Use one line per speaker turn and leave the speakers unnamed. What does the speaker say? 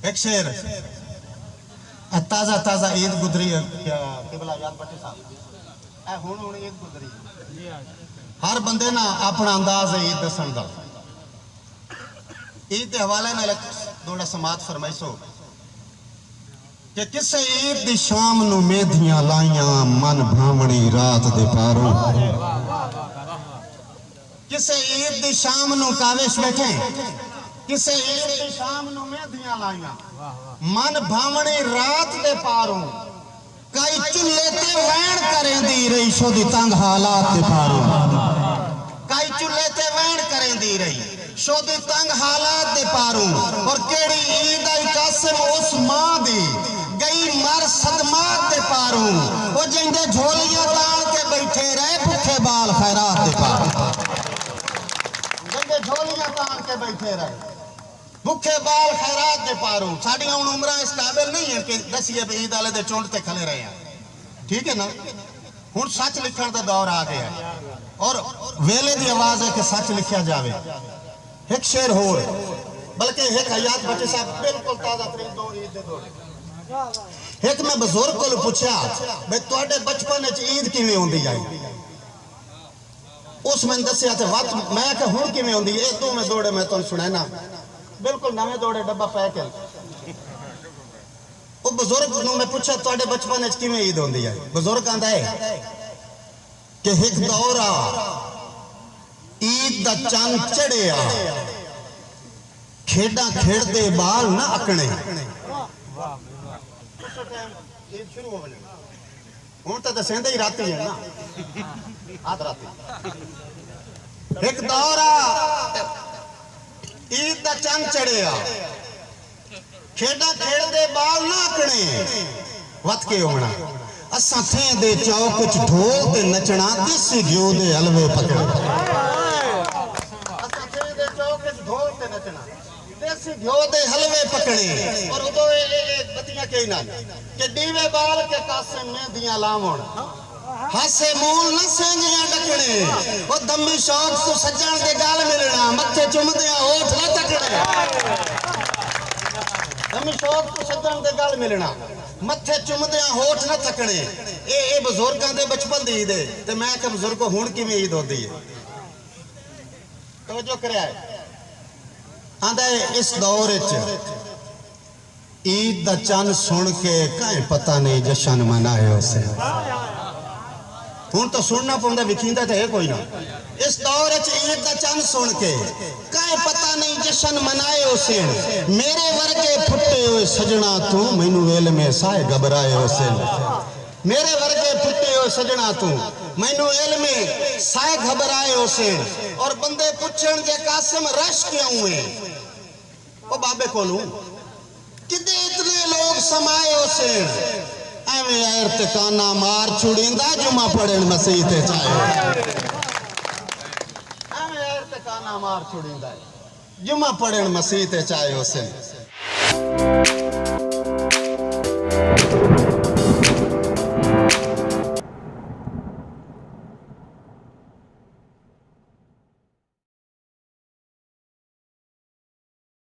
एक शेर ताजा ताजा ईद गुजरी है क्या किबला याद बटे साहब ए हुण ईद गुजरी हर बंदे ना अपना अंदाज है ईद दसन दा ईद के हवाले नाल थोड़ा समात फरमाइसो कि किसे ईद दी शाम नू मेधियां लाइयां मन भावनी रात दे पारों किसे ईद दी शाम नू कावेश बैठे किसे ईद दी शाम नू मेधियां लाइयां मन भावनी रात दे पारों कई चुल्ले ते वैण करेंदी रही शो दी तंग हालात दे पारों कई चुल्ले ते वैण करेंदी रही शो दी तंग हालात दे पारों और केड़ी ईद आई कासिम उस मां दी गई मर सदमात दे पारों वो जिंदे झोलियां तान के बैठे रहे भूखे बाल खैरात दे पारों जिंदे झोलियां तान के बैठे रहे भूखे बाल खैरात दे पारों साडियां हुण उम्रां इस काबिल नहीं है कि दसिए ईद वाले दे चुंड ते खले रहे हैं ठीक है ना हुण सच लिखण दा दौर आ गया है और वेले दी आवाज है कि सच लिखा जावे एक शेर होर बल्कि एक हयात बच्चे साहब बिल्कुल ताजा तरीन दो ईद दे दौर एक मैं बुजुर्ग को पूछा भाई तुहाडे बचपन विच ईद किवें होंदी आई उस मैं दस्या ते वत मैं कि हुण किवें होंदी ए दो मैं दौड़े मैं तुहानू सुणाना बिल्कुल नवे दौड़े डब्बा पैक है वो बुजुर्ग नू मैं पूछा तुहाडे बचपन विच किवें ईद होंदी है बुजुर्ग आंदा है कि एक दौर आ ईद दा चंद चढ़िया खेड़ा खेड़दे बाल ना अकने शुरू हो हुण तो दसेंदे ही राती है ना आध राती एक दौर आ ईद दा चंद चढ़िया खेड़ा खेड़दे बाल ना अकने वत के होना असां थे दे चौक च ढोल ते नचना देसी घिओ दे हलवे पकड़ असां थे दे चौक च ढोल ते नचना देसी घिओ दे हलवे पकड़े और उदो बतियां के ना कि दीवे बाल के कासे मेंधियां लावण हासे मूल न सेंगियां डकणे ओ दम्मी शौक तो सजण दे गाल मिलना मथे चुमदियां होठ न तकणे दम्मी शौक तो सजण दे गाल मिलना मथे चुमदियां होठ न थकणे ए बुजुर्गां दे बचपन दी ईद ते मैं कि बुजुर्गो हुण किवें ईद होंदी है तवज्जो करया आंदा है इस दौर विच ईद दा चंद सुन के काहे पता नहीं जश्न मनाए उसे हुण तो सुनना पौंदा विखींदा ते है कोई ना इस दौर विच ईद दा चंद सुन के काहे पता नहीं जश्न मनाए उसे मेरे वर्गे फुटे हुए सजना तू मैनू वेल में साए घबराए उसे मेरे वर्गे फुटे हुए सजना तू मैनू वेल में साए घबराए उसे और बंदे पुछण जे कासिम रश क्यों है ओ बाबे कोलू किदे इतने लोग समाए उसे एवें ऐर ते काना मार छुड़ींदा जुमा पढ़ण मसीह ते चाहे एवें ऐर ते काना मार छुड़ींदा जुमा पढ़ण मसीह ते चाहे उसे